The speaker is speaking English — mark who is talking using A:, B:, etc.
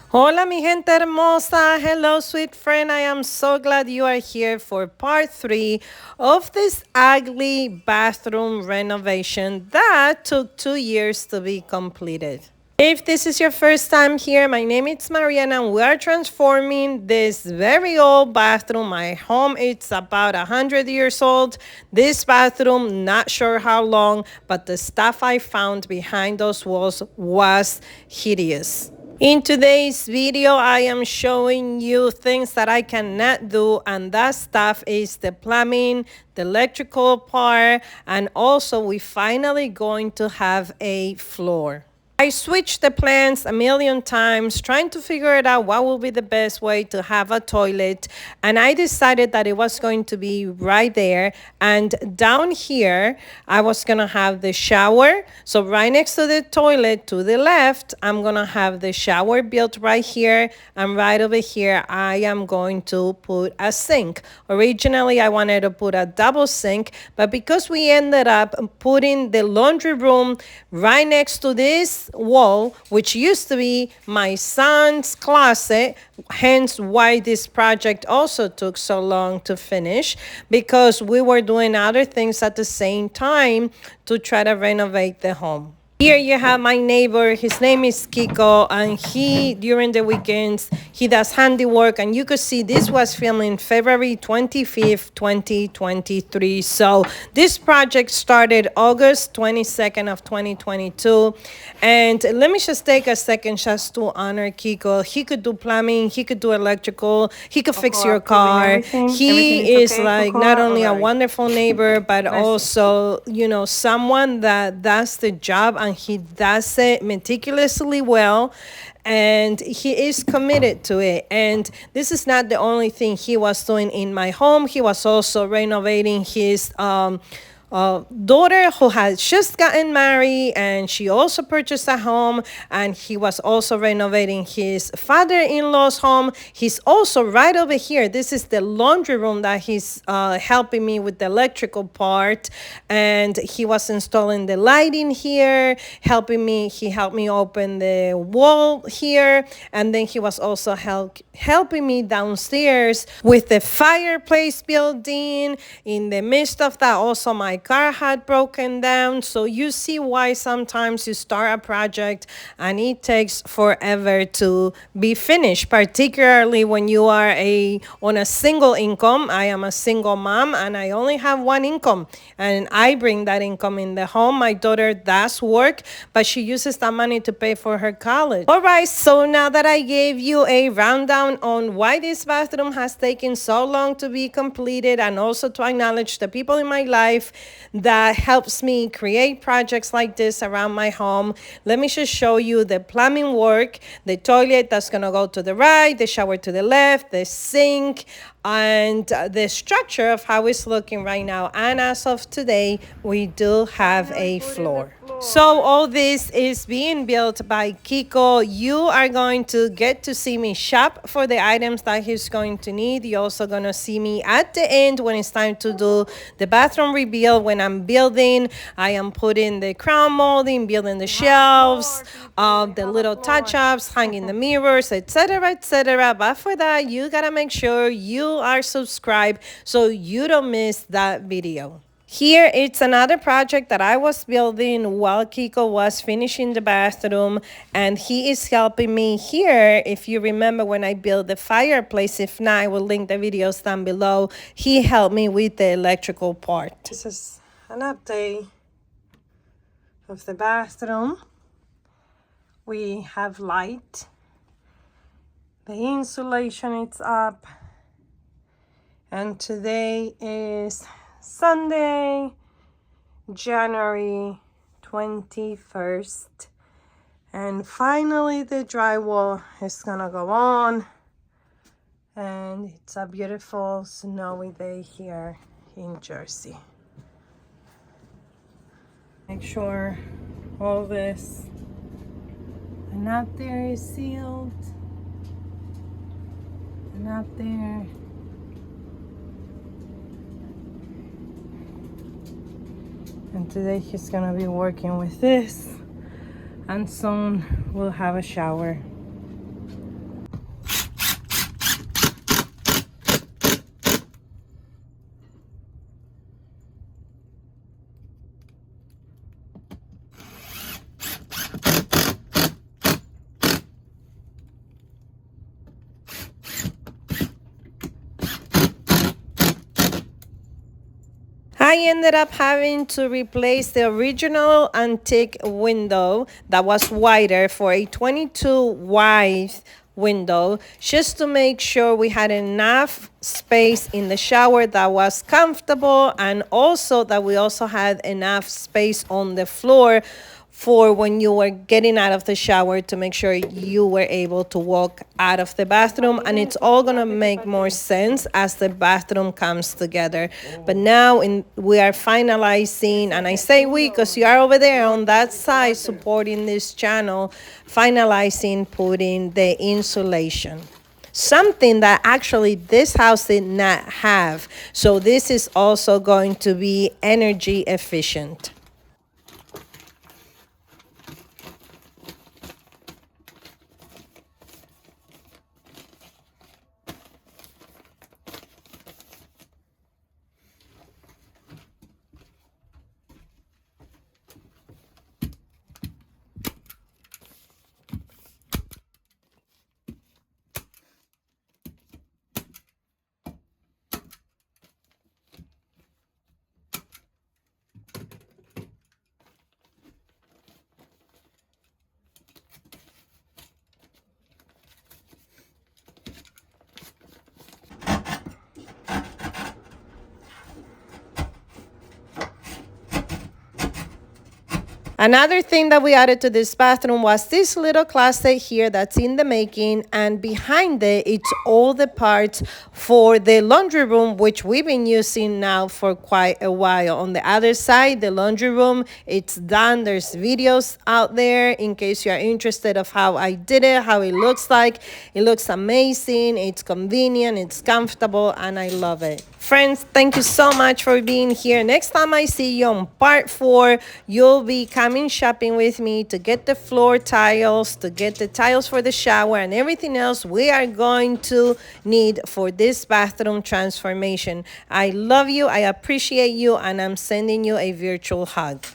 A: Hola, mi gente hermosa. Hello, sweet friend. I am so glad you are here for part 3 of this ugly bathroom renovation that took 2 years to be completed. If this is your first time here, my name is Mariana and we are transforming this very old bathroom. My home it's about 100 years old. This bathroom, not sure how long, but the stuff I found behind those walls was hideous. In today's video, I am showing you things that I cannot do, and that stuff is the plumbing, the electrical part, and also we finally going to have a floor. I switched the plans a million times trying to figure it out what will be the best way to have a toilet, and I decided that it was going to be right there, and down here I was gonna have the shower. So right next to the toilet to the left, I'm gonna have the shower built right here, and right over here I am going to put a sink. Originally I wanted to put a double sink, but because we ended up putting the laundry room right next to this wall, which used to be my son's closet, hence why this project also took so long to finish, because we were doing other things at the same time to try to renovate the home. Here you have my neighbor. His name is Kiko, and he, during the weekends, he does handiwork. And you could see this was filmed in February 25th, 2023. So this project started August 22nd of 2022. And let me just take a second just to honor Kiko. He could do plumbing, he could do electrical, he could fix your car. He is like not only a wonderful neighbor, but also, someone that does the job and he does it meticulously well, and he is committed to it. And this is not the only thing he was doing in my home. He was also renovating his daughter who had just gotten married, and she also purchased a home, and he was also renovating his father-in-law's home. He's also right over here. This is the laundry room that he's helping me with the electrical part, and he was installing the lighting here, helping me. He helped me open the wall here, and then he was also helping me downstairs with the fireplace building. In the midst of that, also my car had broken down. So you see why sometimes you start a project and it takes forever to be finished, particularly when you are on a single income. I am a single mom and I only have one income, and I bring that income in the home. My daughter does work, but she uses that money to pay for her college. All right, so now that I gave you a rundown on why this bathroom has taken so long to be completed, and also to acknowledge the people in my life that helps me create projects like this around my home, let me just show you the plumbing work, the toilet that's gonna go to the right, the shower to the left, the sink, and the structure of how it's looking right now. And as of today, we do have a floor. So all this is being built by Kiko. You are going to get to see me shop for the items that he's going to need. You're also going to see me at the end when it's time to do the bathroom rebuild. When I'm building, I am putting the crown molding, building the shelves, the little touch-ups, hanging the mirrors, etc., etc. But for that, you got to make sure you are subscribed so you don't miss that video. Here, it's another project that I was building while Kiko was finishing the bathroom, and he is helping me here. If you remember when I built the fireplace, if not, I will link the videos down below. He helped me with the electrical part. This is an update of the bathroom. We have light. The insulation is up. And today is Sunday, January 21st. And finally the drywall is gonna go on. And it's a beautiful snowy day here in Jersey. Make sure all this and out there is sealed. And out there. And today he's gonna be working with this, and soon we'll have a shower. I ended up having to replace the original antique window that was wider for a 22 wide window, just to make sure we had enough space in the shower that was comfortable, and also that we also had enough space on the floor for when you were getting out of the shower, to make sure you were able to walk out of the bathroom. And it's all gonna make more sense as the bathroom comes together. But now we are finalizing, and I say we because you are over there on that side supporting this channel, finalizing putting the insulation. Something that actually this house did not have. So this is also going to be energy efficient. Another thing that we added to this bathroom was this little closet here that's in the making, and behind it, it's all the parts for the laundry room, which we've been using now for quite a while. On the other side, the laundry room, it's done. There's videos out there in case you are interested of how I did it, how it looks like. It looks amazing, it's convenient, it's comfortable, and I love it. Friends, thank you so much for being here. Next time I see you on part 4, you'll be coming shopping with me to get the floor tiles, to get the tiles for the shower, and everything else we are going to need for this bathroom transformation. I love you, I appreciate you, and I'm sending you a virtual hug.